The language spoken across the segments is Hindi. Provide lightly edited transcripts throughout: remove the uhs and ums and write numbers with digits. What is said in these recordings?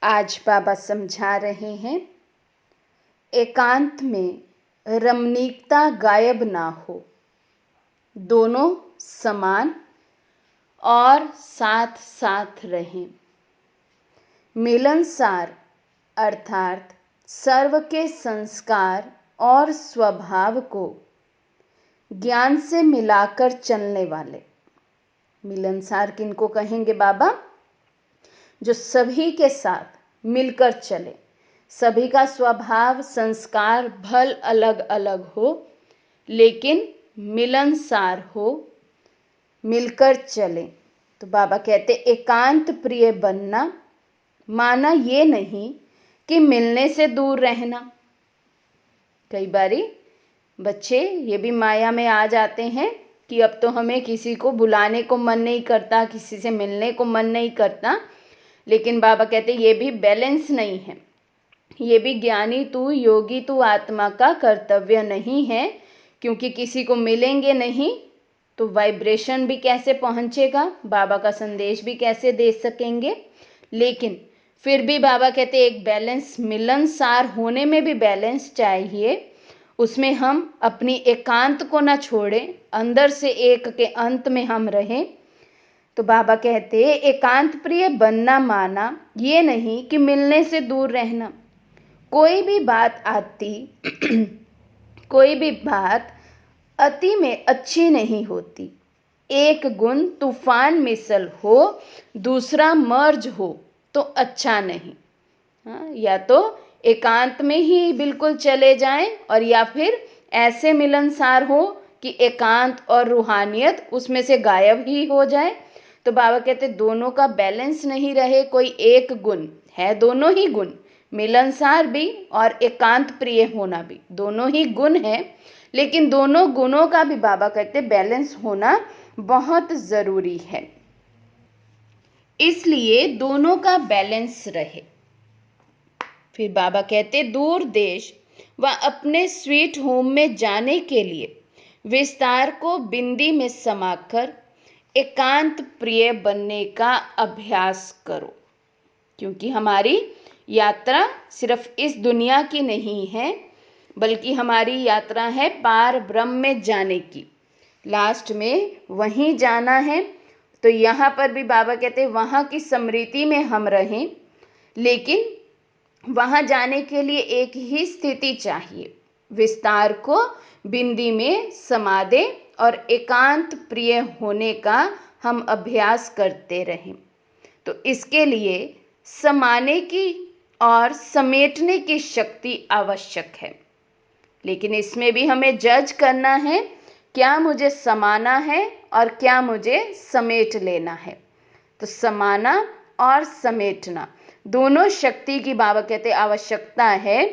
आज बाबा समझा रहे हैं, एकांत में रमणीकता गायब ना हो, दोनों समान और साथ साथ रहें। मिलनसार अर्थात सर्व के संस्कार और स्वभाव को ज्ञान से मिलाकर चलने वाले। मिलनसार किनको कहेंगे बाबा? जो सभी के साथ मिलकर चले, सभी का स्वभाव संस्कार भल अलग अलग हो लेकिन मिलनसार हो, मिलकर चले। तो बाबा कहते एकांत प्रिय बनना माना ये नहीं कि मिलने से दूर रहना। कई बारी बच्चे ये भी माया में आ जाते हैं कि अब तो हमें किसी को बुलाने को मन नहीं करता, किसी से मिलने को मन नहीं करता। लेकिन बाबा कहते ये भी बैलेंस नहीं है, ये भी ज्ञानी तू योगी तू आत्मा का कर्तव्य नहीं है। क्योंकि किसी को मिलेंगे नहीं तो वाइब्रेशन भी कैसे पहुंचेगा, बाबा का संदेश भी कैसे दे सकेंगे। लेकिन फिर भी बाबा कहते एक बैलेंस, मिलनसार होने में भी बैलेंस चाहिए। उसमें हम अपनी एकांत को ना छोड़ें, अंदर से एक के अंत में हम रहें। तो बाबा कहते एकांत प्रिय बनना माना ये नहीं कि मिलने से दूर रहना। कोई भी बात आती कोई भी बात अति में अच्छी नहीं होती। एक गुण तूफान मिसल हो, दूसरा मर्ज हो तो अच्छा नहीं। हाँ, या तो एकांत में ही बिल्कुल चले जाएं और या फिर ऐसे मिलनसार हो कि एकांत और रूहानियत उसमें से गायब ही हो जाए। तो बाबा कहते दोनों का बैलेंस नहीं रहे, कोई एक गुण है, दोनों ही गुण, मिलनसार भी और एकांत प्रिय होना भी, दोनों ही गुण है। लेकिन दोनों गुणों का भी बाबा कहते बैलेंस होना बहुत जरूरी है, इसलिए दोनों का बैलेंस रहे। फिर बाबा कहते दूर देश व अपने स्वीट होम में जाने के लिए विस्तार को बिंदी में समाकर एकांत प्रिय बनने का अभ्यास करो। क्योंकि हमारी यात्रा सिर्फ इस दुनिया की नहीं है, बल्कि हमारी यात्रा है पार ब्रह्म में जाने की। लास्ट में वहीं जाना है। तो यहाँ पर भी बाबा कहते हैं वहाँ की स्मृति में हम रहें, लेकिन वहां जाने के लिए एक ही स्थिति चाहिए, विस्तार को बिंदी में समा दे और एकांत प्रिय होने का हम अभ्यास करते रहें। तो इसके लिए समाने की और समेटने की शक्ति आवश्यक है। लेकिन इसमें भी हमें जज करना है, क्या मुझे समाना है और क्या मुझे समेट लेना है। तो समाना और समेटना दोनों शक्ति की बाबा कहते आवश्यकता है,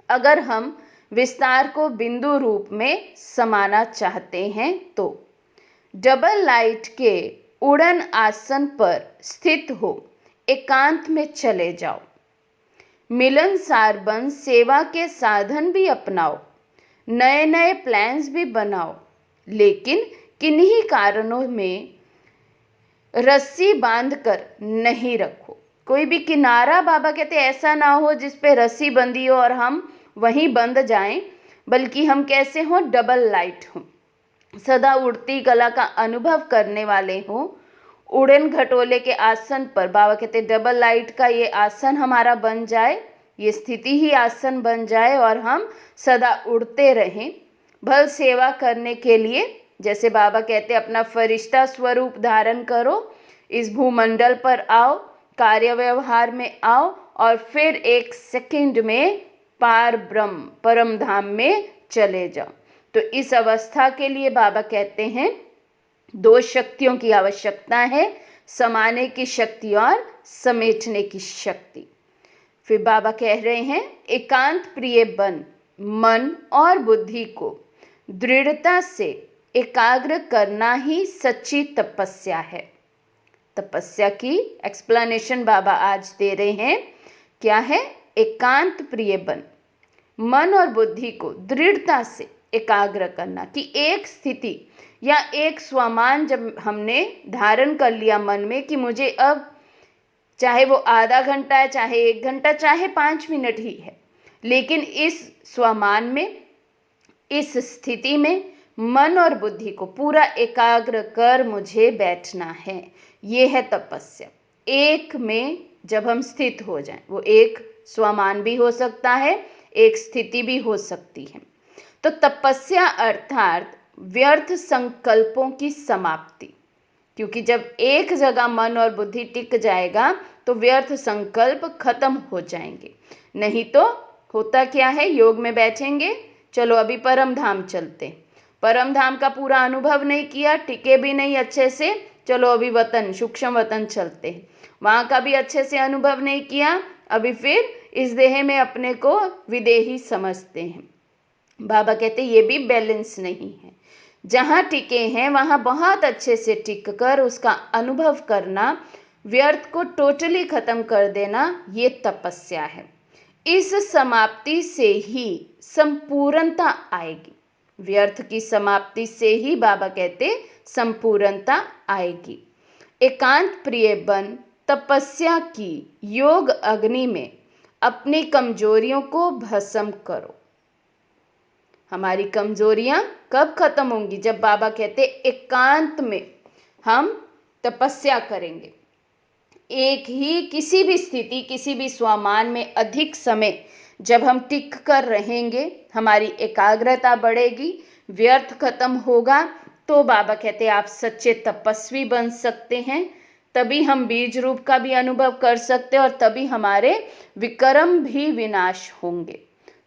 अगर हम विस्तार को बिंदु रूप में समाना चाहते हैं। तो डबल लाइट के उड़न आसन पर स्थित हो एकांत में चले जाओ। मिलनसार बन सेवा के साधन भी अपनाओ, नए नए प्लान्स भी बनाओ, लेकिन किन्हीं कारणों में रस्सी बांधकर नहीं रखो। कोई भी किनारा बाबा कहते ऐसा ना हो जिस पे रस्सी बंधी हो और हम वहीं बंध जाएं, बल्कि हम कैसे हो, डबल लाइट हो, सदा उड़ती कला का अनुभव करने वाले हो। उड़न घटोले के आसन पर बाबा कहते डबल लाइट का ये आसन हमारा बन जाए, ये स्थिति ही आसन बन जाए और हम सदा उड़ते रहें। भल सेवा करने के लिए जैसे बाबा कहते अपना फरिश्ता स्वरूप धारण करो, इस भूमंडल पर आओ, कार्य व्यवहार में आओ और फिर एक सेकंड में पार ब्रह्म परम धाम में चले जाओ। तो इस अवस्था के लिए बाबा कहते हैं दो शक्तियों की आवश्यकता है, समाने की शक्ति और समेटने की शक्ति। फिर बाबा कह रहे हैं एकांत प्रिय बन मन और बुद्धि को दृढ़ता से एकाग्र करना ही सच्ची तपस्या है। तपस्या की एक्सप्लेनेशन बाबा आज दे रहे हैं। क्या है? एकांत प्रिय बन मन और बुद्धि को दृढ़ता से एकाग्र करना, कि एक स्थिति या एक स्वमान जब हमने धारण कर लिया मन में कि मुझे अब चाहे वो आधा घंटा है, चाहे 1 घंटा, चाहे 5 मिनट ही है, लेकिन इस स्वमान में, इस स्थिति में मन और बुद्धि को पूरा एकाग्र कर मुझे बैठना है। ये है तपस्या। एक में जब हम स्थित हो जाएं, वो एक स्वमान भी हो सकता है, एक स्थिति भी हो सकती है। तो तपस्या अर्थात व्यर्थ संकल्पों की समाप्ति, क्योंकि जब एक जगह मन और बुद्धि टिक जाएगा तो व्यर्थ संकल्प खत्म हो जाएंगे। नहीं तो होता क्या है, योग में बैठेंगे, चलो अभी परम धाम चलते, परम धाम का पूरा अनुभव नहीं किया, टिके भी नहीं अच्छे से, चलो अभी वतन, सूक्ष्म वतन चलते हैं, वहां का भी अच्छे से अनुभव नहीं किया, अभी फिर इस देह में अपने को विदेही समझते हैं। बाबा कहते ये भी बैलेंस नहीं है। जहां टिके हैं वहां बहुत अच्छे से टिक कर उसका अनुभव करना, व्यर्थ को टोटली खत्म कर देना, ये तपस्या है। इस समाप्ति से ही संपूर्णता आएगी। व्यर्थ की समाप्ति से ही बाबा कहते संपूर्णता आएगी। एकांत प्रिय बन तपस्या की योग अग्नि में अपनी कमजोरियों को भस्म करो। हमारी कमजोरियां कब खत्म होंगी? जब बाबा कहते एकांत में हम तपस्या करेंगे। एक ही किसी भी स्थिति, किसी भी स्वमान में अधिक समय जब हम टिक कर रहेंगे, हमारी एकाग्रता बढ़ेगी, व्यर्थ खत्म होगा, तो बाबा कहते आप सच्चे तपस्वी बन सकते हैं। तभी हम बीज रूप का भी अनुभव कर सकते हैं और तभी हमारे विक्रम भी विनाश होंगे।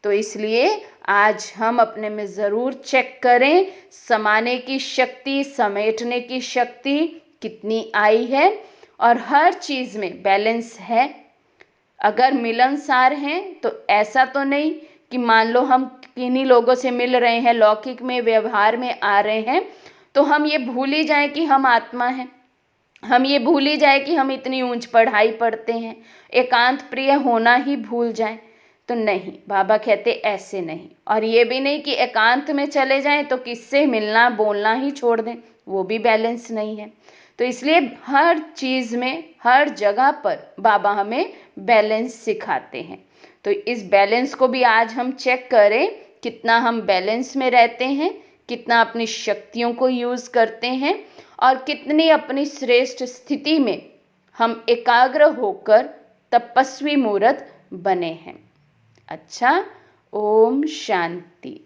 तो इसलिए आज हम अपने में जरूर चेक करें, समाने की शक्ति, समेटने की शक्ति कितनी आई है, और हर चीज में बैलेंस है। अगर मिलनसार हैं तो ऐसा तो नहीं कि मान लो हम किन्हीं लोगों से मिल रहे हैं, लौकिक में व्यवहार में आ रहे हैं, तो हम ये भूल ही जाएं कि हम आत्मा हैं, हम ये भूल ही जाए कि हम इतनी ऊंच पढ़ाई पढ़ते हैं, एकांत प्रिय होना ही भूल जाएं। तो नहीं, बाबा कहते ऐसे नहीं। और ये भी नहीं कि एकांत में चले जाएं तो किससे मिलना बोलना ही छोड़ दें, वो भी बैलेंस नहीं है। तो इसलिए हर चीज में, हर जगह पर बाबा हमें बैलेंस सिखाते हैं। तो इस बैलेंस को भी आज हम चेक करें, कितना हम बैलेंस में रहते हैं, कितना अपनी शक्तियों को यूज करते हैं, और कितनी अपनी श्रेष्ठ स्थिति में हम एकाग्र होकर तपस्वी मूर्त बने हैं। अच्छा, ओम शांति।